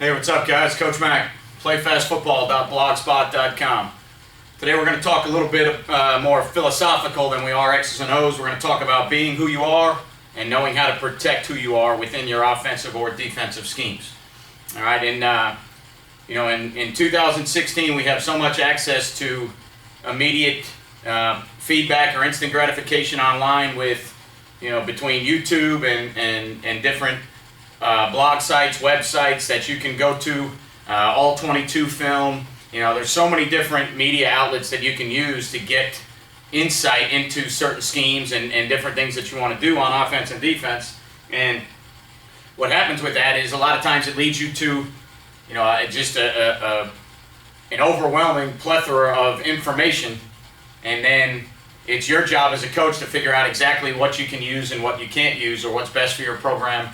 Hey, what's up, guys? Coach Mac, playfastfootball.blogspot.com. Today we're going to talk a little bit more philosophical than we are X's and O's. We're going to talk about being who you are and knowing how to protect who you are within your offensive or defensive schemes. All right, and in 2016 we have so much access to immediate feedback or instant gratification online with, between YouTube and different blog sites, websites that you can go to, all 22 film. There's so many different media outlets that you can use to get insight into certain schemes and different things that you want to do on offense and defense. And what happens with that is a lot of times it leads you to, just an overwhelming plethora of information, and then it's your job as a coach to figure out exactly what you can use and what you can't use, or what's best for your program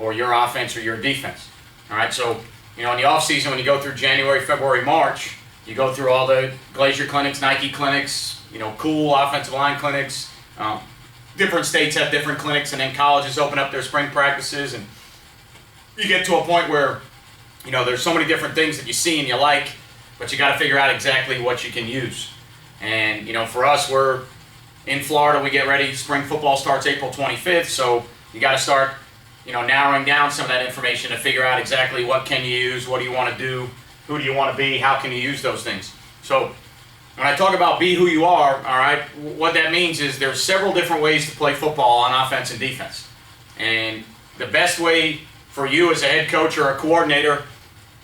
or your offense or your defense. All right, so in the off season, when you go through January, February, March, you go through all the Glazier clinics, Nike clinics, cool offensive line clinics. Different states have different clinics, and then colleges open up their spring practices, and you get to a point where there's so many different things that you see and you like, but you got to figure out exactly what you can use. And for us, we're in Florida. We get ready. Spring football starts April 25th, so you got to start narrowing down some of that information to figure out exactly what can you use, what do you want to do, who do you want to be, how can you use those things. So when I talk about be who you are, all right, what that means is there's several different ways to play football on offense and defense. And the best way for you as a head coach or a coordinator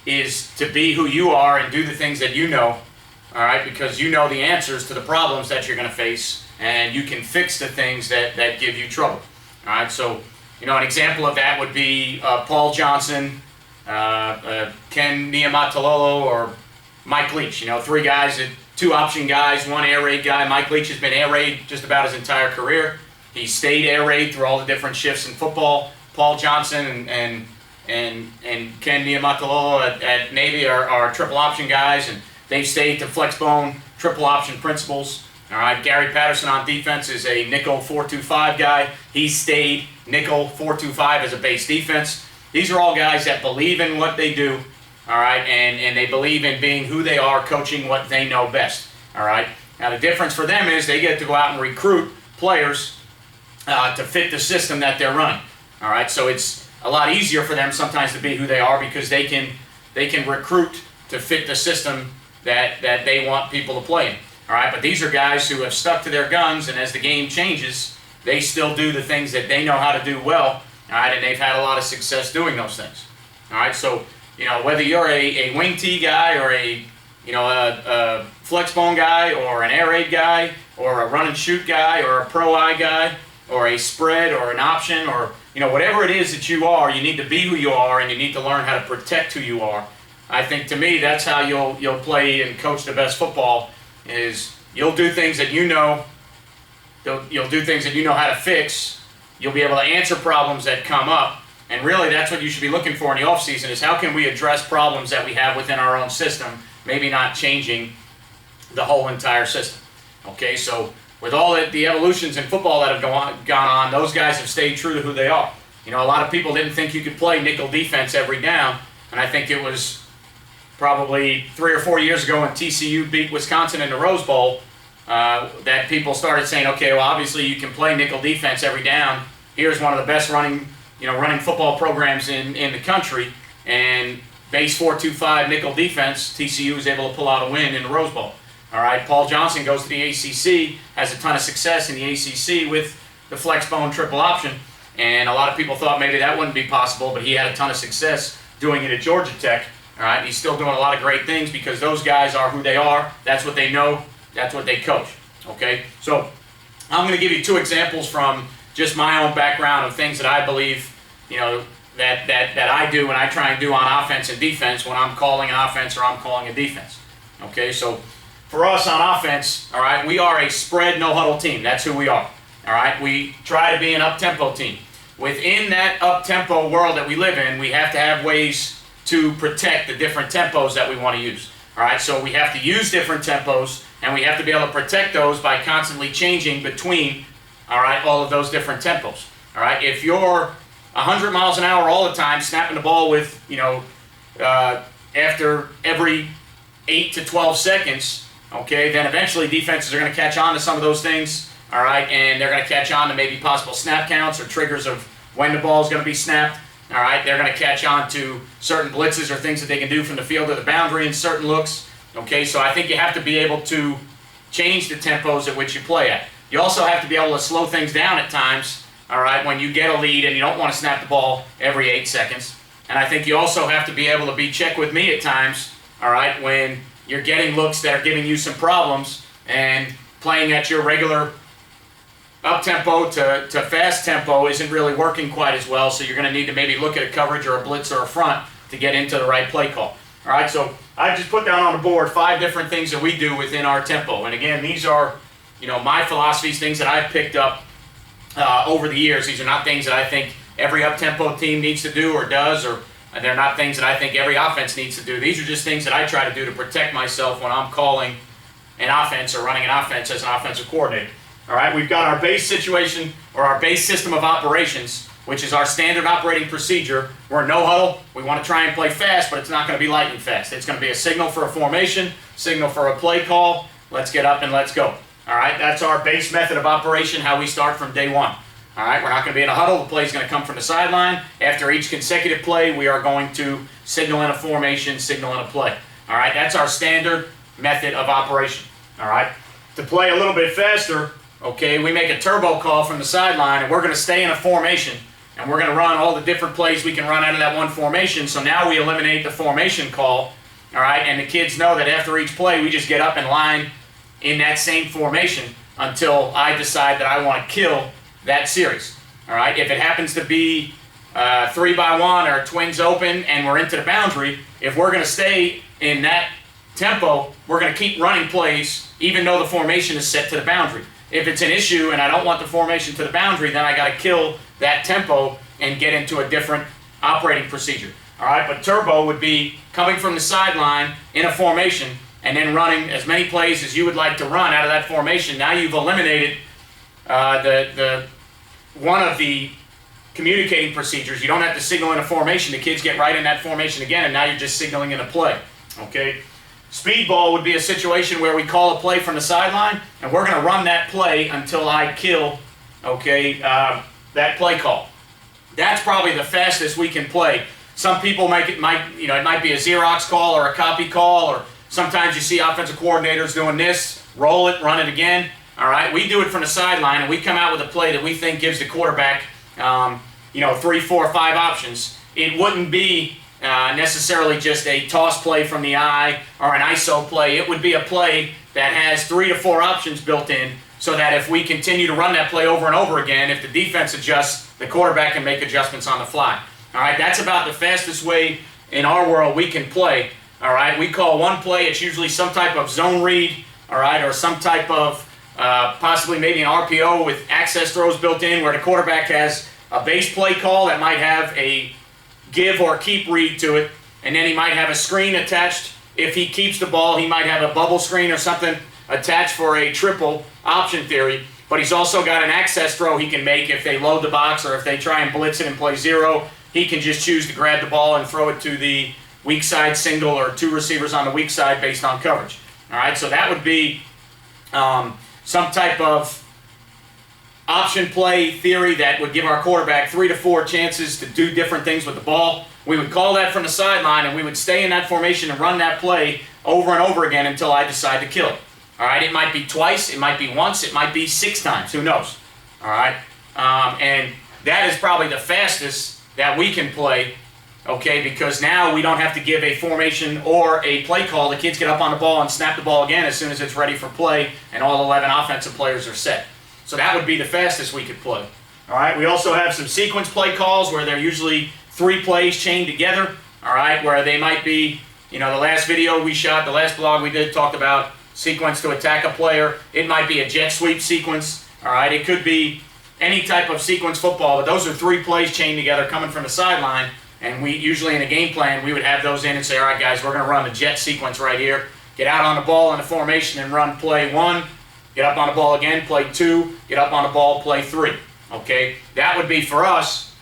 is to be who you are and do the things that you know, all right, because you know the answers to the problems that you're going to face, and you can fix the things that give you trouble. All right, so an example of that would be Paul Johnson, Ken Niumatalolo, or Mike Leach. Three guys, two option guys, one air raid guy. Mike Leach has been air raid just about his entire career. He stayed air raid through all the different shifts in football. Paul Johnson and Ken Niumatalolo at Navy are triple option guys, and they've stayed to flex bone triple option principles. All right, Gary Patterson on defense is a nickel 4-2-5 guy. He stayed nickel 4-2-5 as a base defense. These are all guys that believe in what they do, all right, and they believe in being who they are, coaching what they know best, all right. Now the difference for them is they get to go out and recruit players to fit the system that they're running, all right. So it's a lot easier for them sometimes to be who they are because they can recruit to fit the system that they want people to play in. All right, but these are guys who have stuck to their guns, and as the game changes, they still do the things that they know how to do well, all right, and they've had a lot of success doing those things. All right, so, whether you're a wing tee guy or a flex bone guy or an air raid guy or a run and shoot guy or a pro eye guy or a spread or an option or, whatever it is that you are, you need to be who you are, and you need to learn how to protect who you are. I think, to me, that's how you'll play and coach the best football. Is you'll do things that you'll do things that you know how to fix. You'll be able to answer problems that come up, and really that's what you should be looking for in the off season, is how can we address problems that we have within our own system, maybe not changing the whole entire system. Okay, so with all the evolutions in football that have gone on, those guys have stayed true to who they are. A lot of people didn't think you could play nickel defense every down, and I think it was probably 3 or 4 years ago when TCU beat Wisconsin in the Rose Bowl, that people started saying, okay, well, obviously you can play nickel defense every down. Here's one of the best running football programs in the country, and base 4-2-5 nickel defense, TCU was able to pull out a win in the Rose Bowl. All right, Paul Johnson goes to the ACC, has a ton of success in the ACC with the flex bone triple option, and a lot of people thought maybe that wouldn't be possible, but he had a ton of success doing it at Georgia Tech. All right, he's still doing a lot of great things because those guys are who they are. That's what they know. That's what they coach. Okay, so I'm going to give you two examples from just my own background of things that I believe, that I do and I try and do on offense and defense when I'm calling an offense or I'm calling a defense. Okay, so for us on offense, all right, we are a spread no huddle team. That's who we are. All right, we try to be an up-tempo team. Within that up-tempo world that we live in, we have to have ways to protect the different tempos that we want to use. All right, so we have to use different tempos, and we have to be able to protect those by constantly changing between, all right, all of those different tempos. All right, if you're 100 miles an hour all the time, snapping the ball with, after every 8 to 12 seconds, okay, then eventually defenses are going to catch on to some of those things, all right, and they're going to catch on to maybe possible snap counts or triggers of when the ball is going to be snapped, all right. They're going to catch on to certain blitzes or things that they can do from the field to the boundary in certain looks, okay. So I think you have to be able to change the tempos at which you play at. You also have to be able to slow things down at times, all right, when you get a lead and you don't want to snap the ball every 8 seconds. And I think you also have to be able to be check with me at times, all right, when you're getting looks that are giving you some problems and playing at your regular up-tempo to fast tempo isn't really working quite as well, so you're going to need to maybe look at a coverage or a blitz or a front to get into the right play call. All right, so I just put down on the board 5 different things that we do within our tempo. And again, these are, my philosophies, things that I've picked up over the years. These are not things that I think every up-tempo team needs to do or does, or they're not things that I think every offense needs to do. These are just things that I try to do to protect myself when I'm calling an offense or running an offense as an offensive coordinator. All right, we've got our base situation or our base system of operations, which is our standard operating procedure. We're in no huddle. We want to try and play fast, but it's not going to be lightning fast. It's going to be a signal for a formation, signal for a play call. Let's get up and let's go. All right, that's our base method of operation, how we start from day one. All right, we're not going to be in a huddle. The play is going to come from the sideline. After each consecutive play, we are going to signal in a formation, signal in a play. All right, that's our standard method of operation. All right, to play a little bit faster, okay, we make a turbo call from the sideline, and we're going to stay in a formation, and we're going to run all the different plays we can run out of that one formation. So now we eliminate the formation call, all right, and the kids know that after each play, we just get up and line in that same formation until I decide that I want to kill that series. All right, if it happens to be 3-by-1 or twins open and we're into the boundary, if we're going to stay in that tempo, we're going to keep running plays even though the formation is set to the boundary. If it's an issue and I don't want the formation to the boundary, then I got to kill that tempo and get into a different operating procedure. All right, but turbo would be coming from the sideline in a formation and then running as many plays as you would like to run out of that formation. Now you've eliminated the one of the communicating procedures. You don't have to signal in a formation. The kids get right in that formation again, and now you're just signaling in a play. Okay. Speedball would be a situation where we call a play from the sideline, and we're going to run that play until I kill, okay, that play call. That's probably the fastest we can play. Some people it might be a Xerox call or a copy call, or sometimes you see offensive coordinators doing this, roll it, run it again. All right, we do it from the sideline, and we come out with a play that we think gives the quarterback, 3, 4, 5 options. It wouldn't be necessarily just a toss play from the eye or an ISO play. It would be a play that has 3 to 4 options built in, so that if we continue to run that play over and over again, if the defense adjusts, the quarterback can make adjustments on the fly. All right, that's about the fastest way in our world we can play. All right, we call one play. It's usually some type of zone read, all right, or some type of possibly maybe an RPO with access throws built in, where the quarterback has a base play call that might have a give or keep read to it, and then he might have a screen attached. If he keeps the ball, he might have a bubble screen or something attached for a triple option theory, but he's also got an access throw he can make if they load the box or if they try and blitz it and play zero. He can just choose to grab the ball and throw it to the weak side single or 2 receivers on the weak side based on coverage. All right, so that would be some type of option play theory that would give our quarterback 3 to 4 chances to do different things with the ball. We would call that from the sideline, and we would stay in that formation and run that play over and over again until I decide to kill it. All right, it might be twice, it might be once, it might be 6 times, who knows? All right, and that is probably the fastest that we can play, okay, because now we don't have to give a formation or a play call. The kids get up on the ball and snap the ball again as soon as it's ready for play, and all 11 offensive players are set. So that would be the fastest we could play. All right, we also have some sequence play calls where they're usually 3 plays chained together, all right, where they might be, the last video we shot, the last blog we did talked about sequence to attack a player. It might be a jet sweep sequence, all right. It could be any type of sequence football, but those are 3 plays chained together coming from the sideline, and we usually in a game plan, we would have those in and say, all right, guys, we're going to run the jet sequence right here. Get out on the ball in the formation and run play 1. Get up on the ball again, play 2. Get up on the ball, play 3. Okay, that would be for us,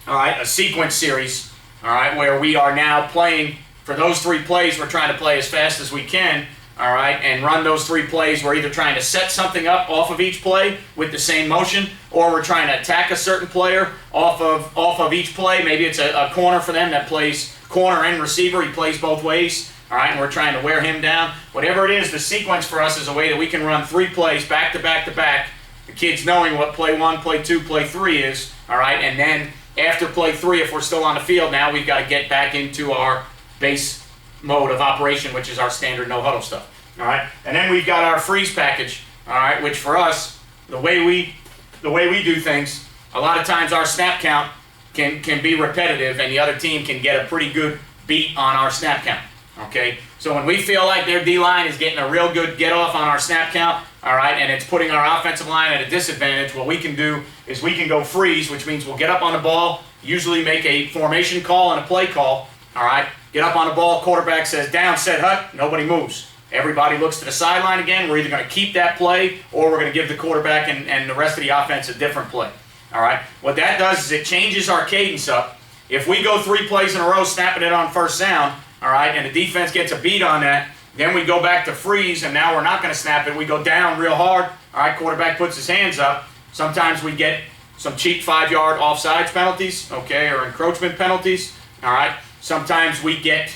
all right, a sequence series, all right, where we are now playing for those 3 plays. We're trying to play as fast as we can, all right, and run those 3 plays. We're either trying to set something up off of each play with the same motion, or we're trying to attack a certain player off of each play. Maybe it's a corner for them that plays corner and receiver. He plays both ways, all right, and we're trying to wear him down. Whatever it is, the sequence for us is a way that we can run 3 plays back to back to back, the kids knowing what play 1, play 2, play 3 is, all right, and then after play 3, if we're still on the field, now we've got to get back into our base mode of operation, which is our standard no huddle stuff. All right, and then we've got our freeze package. All right, which for us, the way we do things, a lot of times our snap count can be repetitive, and the other team can get a pretty good beat on our snap count. Okay, so when we feel like their D-line is getting a real good get off on our snap count, all right, and it's putting our offensive line at a disadvantage, what we can do is we can go freeze, which means we'll get up on the ball, usually make a formation call and a play call, all right, get up on the ball, quarterback says down, set hut, nobody moves. Everybody looks to the sideline again. We're either going to keep that play or we're going to give the quarterback and the rest of the offense a different play. All right, what that does is it changes our cadence up. If we go 3 plays in a row snapping it on first down, all right, and the defense gets a beat on that, then we go back to freeze, and now we're not going to snap it. We go down real hard. All right, quarterback puts his hands up. Sometimes we get some cheap 5-yard offsides penalties, okay, or encroachment penalties. All right, sometimes we get,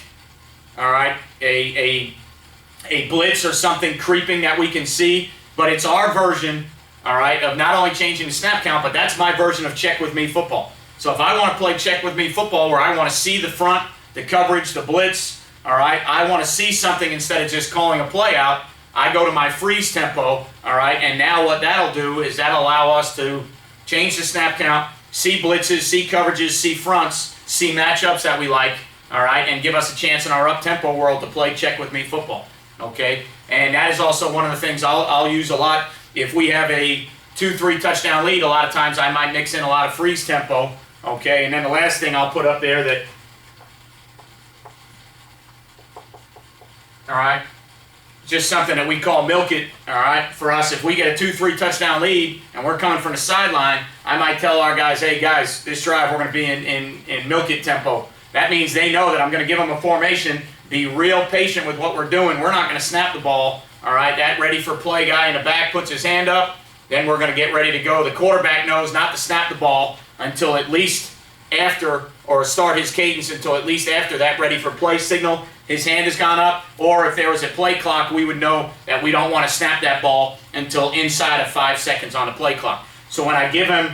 all right, a blitz or something creeping that we can see, but it's our version, all right, of not only changing the snap count, but that's my version of check with me football. So if I want to play check with me football where I want to see the front, the coverage, the blitz, all right, I want to see something instead of just calling a play out, I go to my freeze tempo, all right, and now what that'll do is that'll allow us to change the snap count, see blitzes, see coverages, see fronts, see matchups that we like, all right, and give us a chance in our up-tempo world to play check with me football, okay? And that is also one of the things I'll use a lot. If we have a 2-3 touchdown lead, a lot of times I might mix in a lot of freeze tempo, okay? And then the last thing I'll put up there that, all right, just something that we call milk it, all right, for us. If we get a 2-3 touchdown lead and we're coming from the sideline, I might tell our guys, hey guys, this drive we're going to be in milk it tempo. That means they know that I'm going to give them a formation, be real patient with what we're doing. We're not going to snap the ball, all right. That ready for play guy in the back puts his hand up, then we're going to get ready to go. The quarterback knows not to snap the ball until at least after, or start his cadence until at least after that ready for play signal, his hand has gone up, or if there was a play clock, we would know that we don't want to snap that ball until inside of 5 seconds on the play clock. So when I give them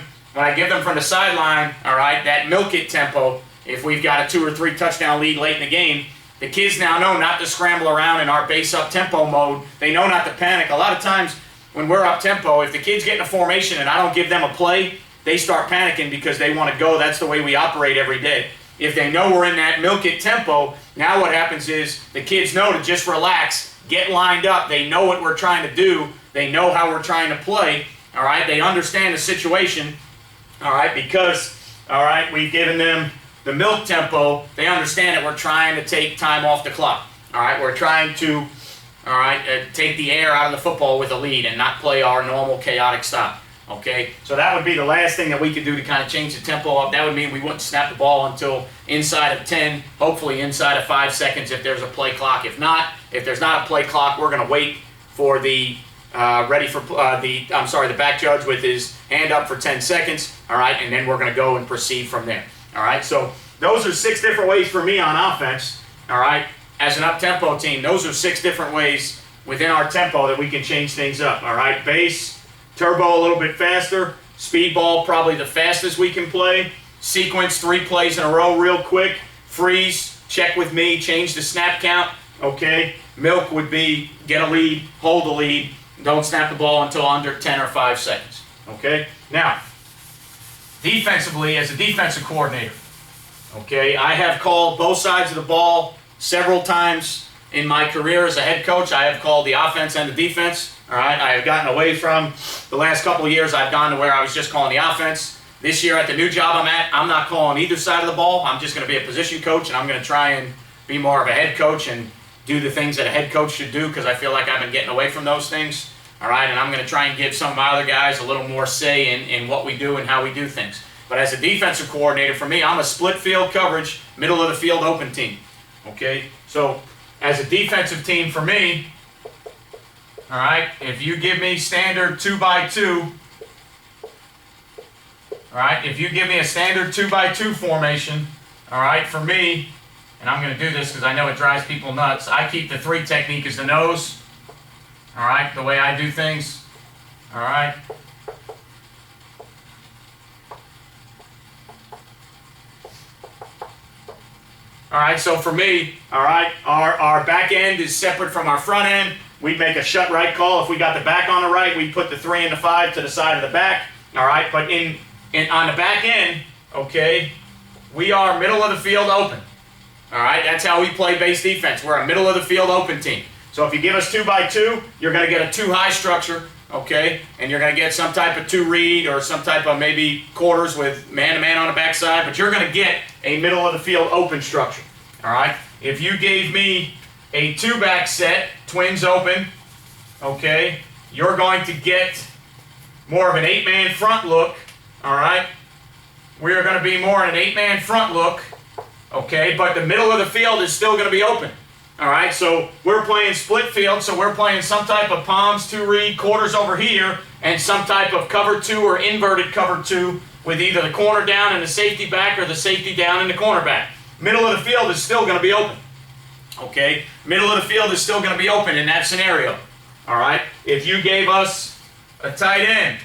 from the sideline, all right, that milk it tempo, if we've got a 2 or 3 touchdown lead late in the game, the kids now know not to scramble around in our base up tempo mode. They know not to panic. A lot of times when we're up tempo, if the kids get in a formation and I don't give them a play, they start panicking because they want to go. That's the way we operate every day. If they know we're in that milk it tempo, now what happens is the kids know to just relax, get lined up. They know what we're trying to do. They know how we're trying to play. All right, they understand the situation. All right, because, all right, we've given them the milk tempo. They understand that we're trying to take time off the clock. All right, we're trying to, all right, take the air out of the football with a lead and not play our normal chaotic style. Okay, so that would be the last thing that we could do to kind of change the tempo up. That would mean we wouldn't snap the ball until inside of 10, hopefully inside of 5 seconds if there's a play clock. If there's not a play clock, we're going to wait for the the back judge with his hand up for 10 seconds, all right, and then we're going to go and proceed from there. All right, so those are 6 different ways for me on offense, all right, as an up-tempo team. Those are 6 different ways within our tempo that we can change things up, all right. Base, turbo a little bit faster, speed ball probably the fastest we can play, sequence 3 plays in a row real quick, freeze, check with me, change the snap count, okay. Milk would be get a lead, hold the lead, don't snap the ball until under 10 or 5 seconds, okay. Now, defensively, as a defensive coordinator, okay, I have called both sides of the ball several times in my career as a head coach. I have called the offense and the defense. All right, I have gotten away from the last couple of years. I've gone to where I was just calling the offense. This year at the new job I'm at, I'm not calling either side of the ball. I'm just going to be a position coach, and I'm going to try and be more of a head coach and do the things that a head coach should do because I feel like I've been getting away from those things. All right, and I'm going to try and give some of my other guys a little more say in what we do and how we do things. But as a defensive coordinator, for me, I'm a split field coverage, middle of the field open team. Okay? So as a defensive team for me, all right, if you give me standard 2x2, all right, if you give me a standard 2x2 formation, all right, for me, and I'm going to do this because I know it drives people nuts, I keep the 3 technique as the nose, all right, the way I do things, all right. All right, so for me, all right, our back end is separate from our front end. We'd make a shut right call. If we got the back on the right, we'd put the 3 and the 5 to the side of the back. All right, but on the back end, okay, we are middle of the field open. All right, that's how we play base defense. We're a middle of the field open team. So if you give us 2x2, you're going to get a 2 high structure, okay, and you're going to get some type of 2 read or some type of maybe quarters with man-to-man on the backside, but you're going to get a middle of the field open structure. All right, if you gave me a 2-back set, twins open, okay, you're going to get more of an 8-man front look, all right? We are going to be more in an 8-man front look, okay, but the middle of the field is still going to be open, all right? So we're playing split field, so we're playing some type of palms, 2 read, quarters over here, and some type of cover 2 or inverted cover 2 with either the corner down and the safety back or the safety down and the cornerback. Middle of the field is still going to be open. Okay? Middle of the field is still going to be open in that scenario. All right? If you gave us a tight end,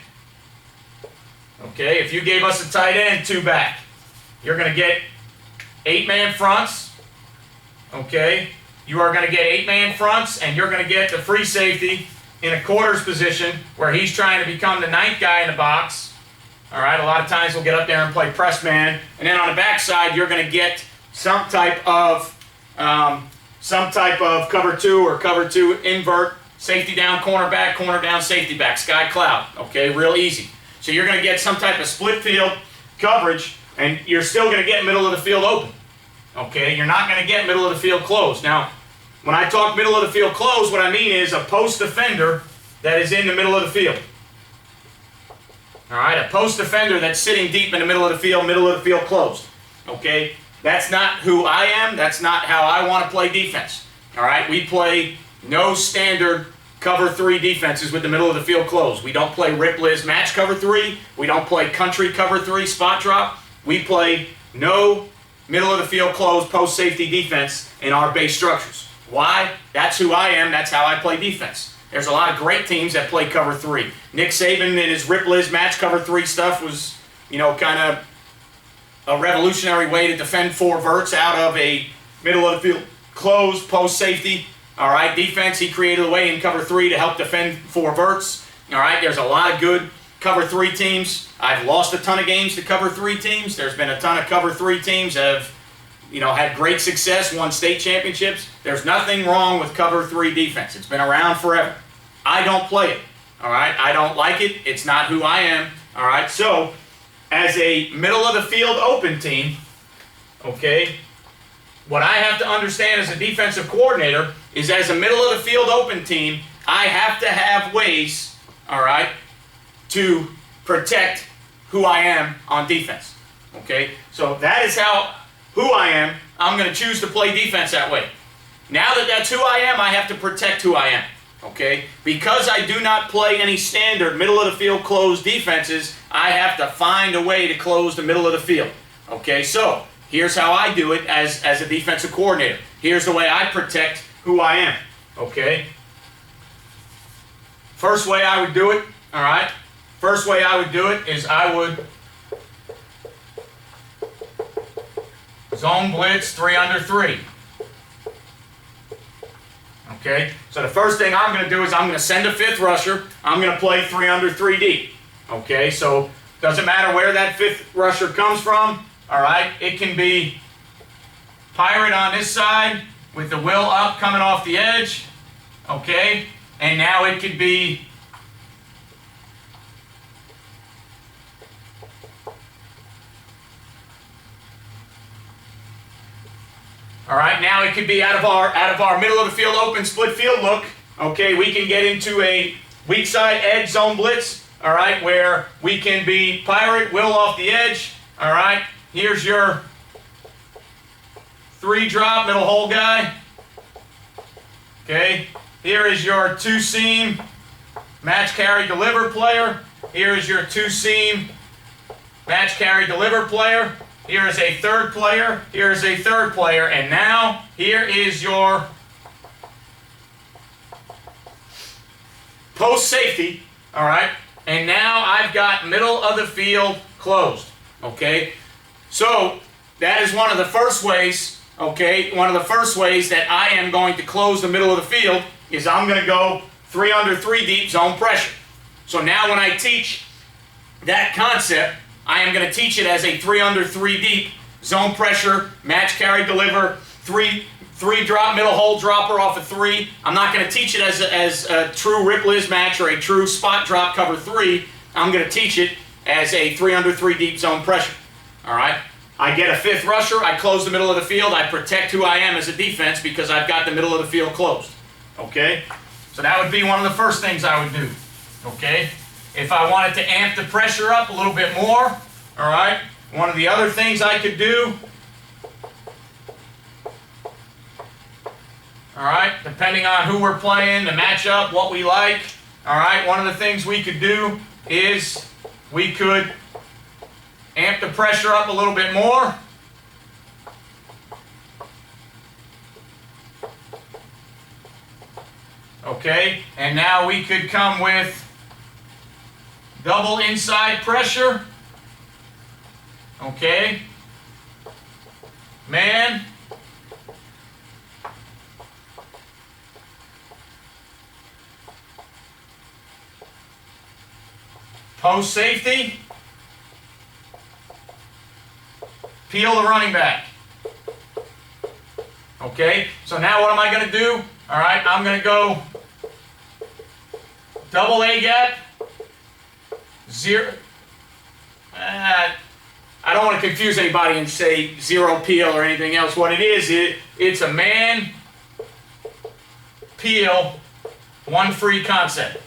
okay, if you gave us a tight end 2-back, you're going to get 8-man fronts. Okay? You are going to get 8-man fronts, and you're going to get the free safety in a quarters position where he's trying to become the 9th guy in the box. All right? A lot of times we'll get up there and play press man. And then on the backside, you're going to get some type of cover 2 or cover 2 invert, safety down, corner down, safety back, sky cloud. Okay, real easy. So you're going to get some type of split field coverage, and you're still going to get middle of the field open. Okay, you're not going to get middle of the field closed. Now, when I talk middle of the field closed, what I mean is a post defender that is in the middle of the field. All right, a post defender that's sitting deep in the middle of the field closed. Okay. That's not who I am. That's not how I want to play defense. All right? We play no standard cover 3 defenses with the middle of the field closed. We don't play Rip Liz match cover 3. We don't play country cover 3 spot drop. We play no middle of the field closed post safety defense in our base structures. Why? That's who I am. That's how I play defense. There's a lot of great teams that play cover 3. Nick Saban and his Rip Liz match cover 3 stuff was, kind of a revolutionary way to defend 4 verts out of a middle of the field closed post safety. All right, defense, he created a way in cover 3 to help defend 4 verts. All right, there's a lot of good cover 3 teams. I've lost a ton of games to cover 3 teams. There's been a ton of cover 3 teams that have, had great success, won state championships. There's nothing wrong with cover 3 defense. It's been around forever. I don't play it. All right, I don't like it. It's not who I am. All right, so as a middle of the field open team, okay, what I have to understand as a defensive coordinator is as a middle of the field open team, I have to have ways, all right, to protect who I am on defense. Okay, so that is who I am. I'm going to choose to play defense that way. Now that that's who I am, I have to protect who I am. Okay, because I do not play any standard middle of the field closed defenses, I have to find a way to close the middle of the field. Okay, so here's how I do it as a defensive coordinator. Here's the way I protect who I am. Okay, first way I would do it, all right, first way I would do it is I would zone blitz 3 under 3. Okay, so the first thing I'm going to do is I'm going to send a 5th rusher. I'm going to play 3 under 3 deep. Okay, so doesn't matter where that 5th rusher comes from. All right, it can be Pirate on this side with the will up coming off the edge. Okay, and now it could be all right, now it could be out of our middle of the field open split field look. Okay, we can get into a weak side edge zone blitz, all right, where we can be Pirate, will off the edge, All right, here's your 3-drop middle hole guy. Okay, here is your 2-seam match, carry, deliver player. Here is your 2-seam match, carry, deliver player. Here is a 3rd player. Here is a 3rd player. And now, here is your post safety. All right, and now I've got middle of the field closed. Okay, so that is one of the first ways. Okay, one of the first ways that I am going to close the middle of the field is I'm going to go 3 under 3 deep zone pressure. So now when I teach that concept, I am going to teach it as a 3 under 3 deep zone pressure, match, carry, deliver, 3-drop middle hole dropper off of 3. I'm not going to teach it as a true Rip Liz match or a true spot drop cover 3. I'm going to teach it as a 3 under 3 deep zone pressure. All right. I get a 5th rusher. I close the middle of the field. I protect who I am as a defense because I've got the middle of the field closed. Okay. So that would be one of the first things I would do. Okay. If I wanted to amp the pressure up a little bit more, all right, one of the other things I could do, all right, depending on who we're playing, the matchup, what we like, all right, one of the things we could do is we could amp the pressure up a little bit more. Okay, and now we could come with double inside pressure. Okay, man. Post safety. Peel the running back. Okay, so now what am I going to do? All right, I'm going to go double A gap, 0. I don't want to confuse anybody and say 0 peel or anything else. What it is, it's a man peel, 1 free concept.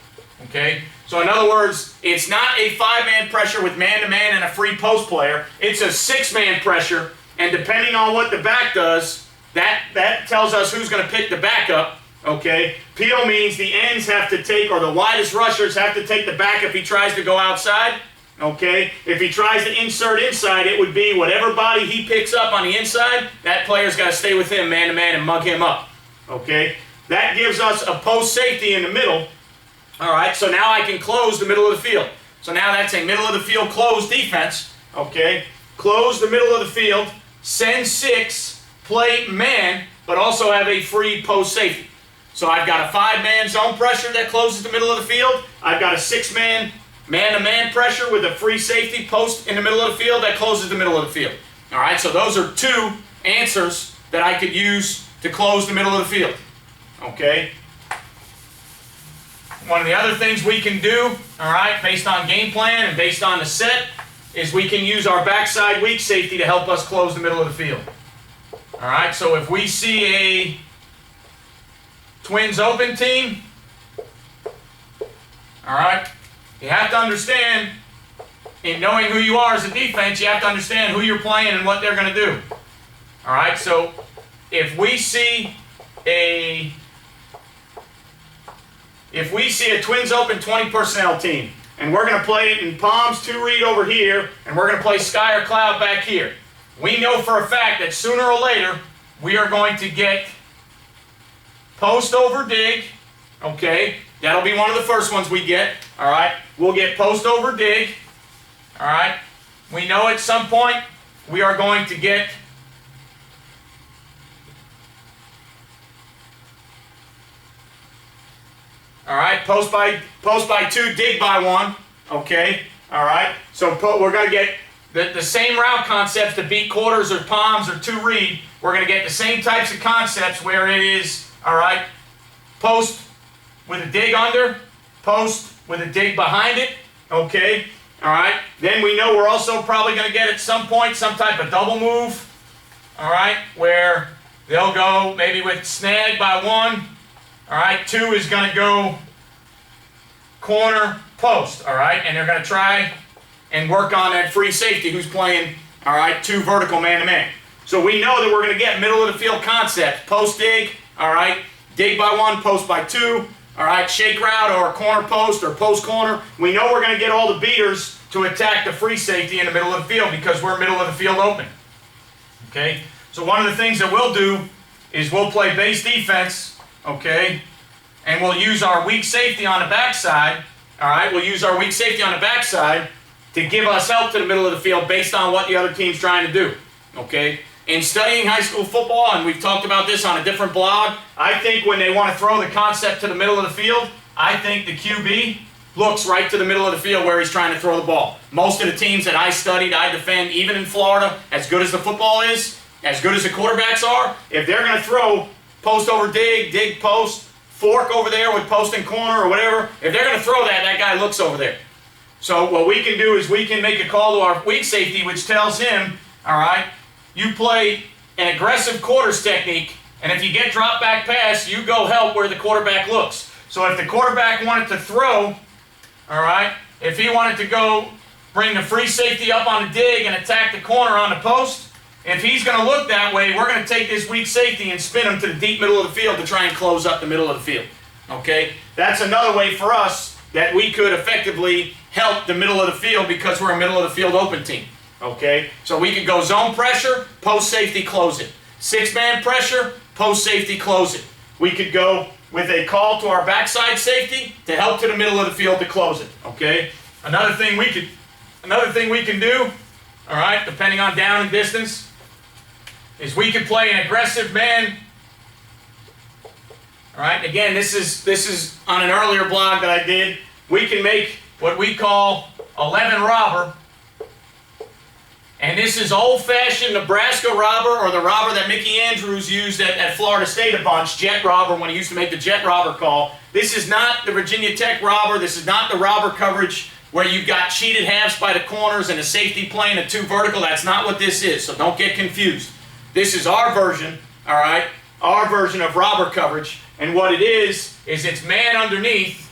Okay, so in other words, it's not a 5-man pressure with man-to-man and a free post player. It's a 6-man pressure, and depending on what the back does, that tells us who's going to pick the backup. Okay, peel means the ends have to take, or the widest rushers have to take the back if he tries to go outside. Okay, if he tries to insert inside, it would be whatever body he picks up on the inside, that player's got to stay with him man-to-man and mug him up. Okay, that gives us a post safety in the middle. All right, so now I can close the middle of the field. So now that's a middle of the field closed defense. Okay, close the middle of the field, send 6, play man, but also have a free post safety. So I've got a 5-man zone pressure that closes the middle of the field. I've got a 6-man man-to-man pressure with a free safety post in the middle of the field that closes the middle of the field. All right, so those are 2 answers that I could use to close the middle of the field. Okay. One of the other things we can do, all right, based on game plan and based on the set, is we can use our backside weak safety to help us close the middle of the field. All right, so if we see a Twins open team, all right, you have to understand, in knowing who you are as a defense, you have to understand who you're playing and what they're going to do. All right, so if we see a Twins open 20 personnel team, and we're going to play it in Palms 2 read over here, and we're going to play Sky or Cloud back here, we know for a fact that sooner or later we are going to get post over dig. Okay, that'll be one of the first ones we get. All right, we'll get post over dig. All right, we know at some point we are going to get all right, post by 2, dig by 1. Okay, all right. So we're going to get the same route concepts to beat quarters or palms or 2 read. We're going to get the same types of concepts where it is, all right, post with a dig under, post with a dig behind it. Okay, all right. Then we know we're also probably going to get at some point some type of double move. All right, where they'll go maybe with snag by 1. All right, 2 is going to go corner post, all right, and they're going to try and work on that free safety who's playing, all right, two vertical man-to-man. So we know that we're going to get middle of the field concepts, post dig, all right, dig by one, post by two, all right, shake route or corner post or post corner. We know we're going to get all the beaters to attack the free safety in the middle of the field because we're middle of the field open. Okay, so one of the things that we'll do is we'll play base defense, okay, and we'll use our weak safety on the backside, all right, we'll use our weak safety on the backside to give us help to the middle of the field based on what the other team's trying to do, okay? In studying high school football, and we've talked about this on a different blog, I think when they want to throw the concept to the middle of the field, I think the QB looks right to the middle of the field where he's trying to throw the ball. Most of the teams that I studied, I defend, even in Florida, as good as the football is, as good as the quarterbacks are, if they're going to throw post over dig, dig post, fork over there with post and corner or whatever, if they're going to throw that, that guy looks over there. So what we can do is we can make a call to our weak safety which tells him, all right, you play an aggressive quarters technique, and if you get drop back pass, you go help where the quarterback looks. So if the quarterback wanted to throw, all right, if he wanted to go bring the free safety up on the dig and attack the corner on the post, if he's going to look that way, we're going to take this weak safety and spin him to the deep middle of the field to try and close up the middle of the field. Okay? That's another way for us that we could effectively help the middle of the field because we're a middle of the field open team. Okay? So we could go zone pressure, post safety, close it. Six-man pressure, post safety, close it. We could go with a call to our backside safety to help to the middle of the field to close it. Okay? Another thing we can do, all right, depending on down and distance, is we could play an aggressive man. All right, again, this is on an earlier blog that I did. We can make what we call 11 robber. And this is old-fashioned Nebraska robber, or the robber that Mickey Andrews used at Florida State a bunch, jet robber, when he used to make the jet robber call. This is not the Virginia Tech robber. This is not the robber coverage where you've got cheated halves by the corners and a safety playing a two vertical. That's not what this is, so don't get confused. This is our version, all right, our version of robber coverage. And what it is it's man underneath,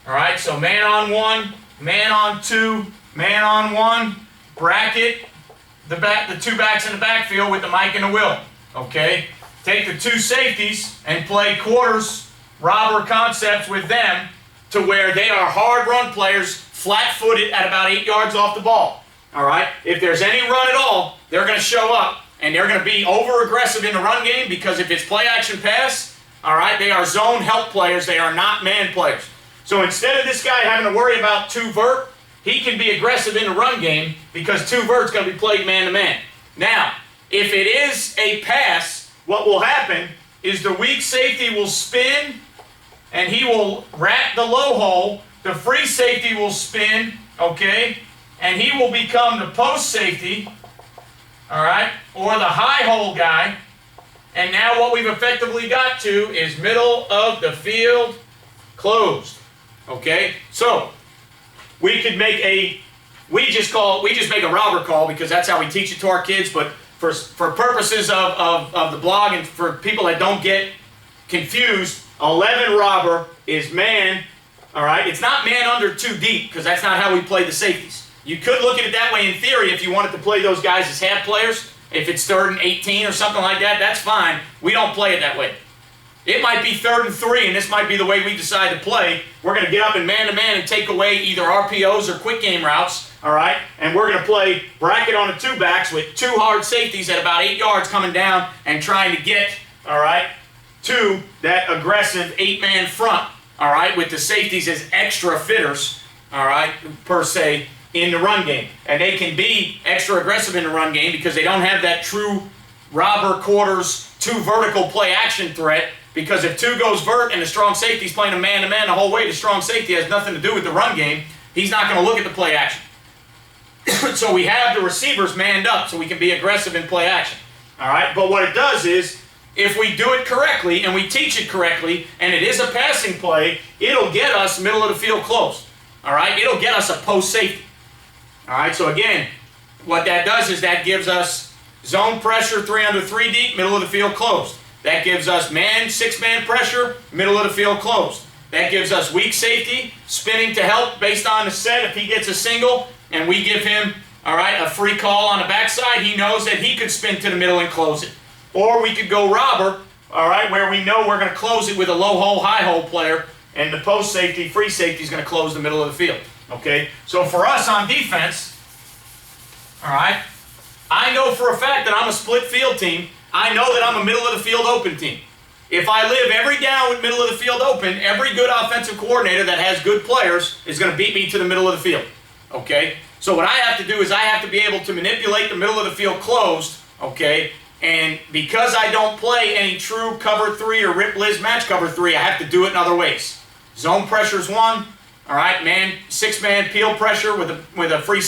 all right, so man on one, man on two, man on one, bracket the two backs in the backfield with the Mike and the Will, okay? Take the two safeties and play quarters robber concepts with them to where they are hard run players, flat-footed at about 8 yards off the ball, all right? If there's any run at all, they're going to show up, and they're going to be over-aggressive in the run game because if it's play-action pass, all right, they are zone help players. They are not man players. So instead of this guy having to worry about two vert, he can be aggressive in the run game because two vert's going to be played man-to-man. Now, if it is a pass, what will happen is the weak safety will spin, and he will rat the low hole. The free safety will spin, okay, and he will become the post safety, all right, or the high hole guy. And now what we've effectively got to is middle of the field closed. Okay? So we could make we just make a robber call because that's how we teach it to our kids, but for purposes of the blog and for people that don't get confused, 11 robber is man, all right? It's not man under two deep because that's not how we play the safeties. You could look at it that way in theory if you wanted to play those guys as half players. If it's 3rd and 18 or something like that, that's fine. We don't play it that way. It might be 3rd and 3, and this might be the way we decide to play. We're going to get up in man-to-man and take away either RPOs or quick game routes, all right? And we're going to play bracket on the two backs with two hard safeties at about 8 yards coming down and trying to get, all right, to that aggressive 8-man front, all right, with the safeties as extra fitters, all right, per se, in the run game. And they can be extra aggressive in the run game because they don't have that true robber quarters, two vertical play action threat. Because if two goes vert and the strong safety's playing a man-to-man the whole way, the strong safety has nothing to do with the run game. He's not going to look at the play action. So we have the receivers manned up so we can be aggressive in play action. All right? But what it does is, if we do it correctly and we teach it correctly and it is a passing play, it'll get us middle of the field closed. All right? It'll get us a post safety. All right, so again, what that does is that gives us zone pressure, 3 under 3 deep, middle of the field closed. That gives us man, 6-man pressure, middle of the field closed. That gives us weak safety, spinning to help based on the set. If he gets a single, and we give him, all right, a free call on the backside, he knows that he could spin to the middle and close it. Or we could go robber, all right, where we know we're going to close it with a low hole, high hole player, and the post safety, free safety is going to close the middle of the field. Okay? So for us on defense, all right, I know for a fact that I'm a split field team. I know that I'm a middle of the field open team. If I live every down with middle of the field open, every good offensive coordinator that has good players is going to beat me to the middle of the field. Okay? So what I have to do is I have to be able to manipulate the middle of the field closed, okay? And because I don't play any true cover 3 or rip Liz match cover 3, I have to do it in other ways. Zone pressure is one, all right, man, 6-man peel pressure with a free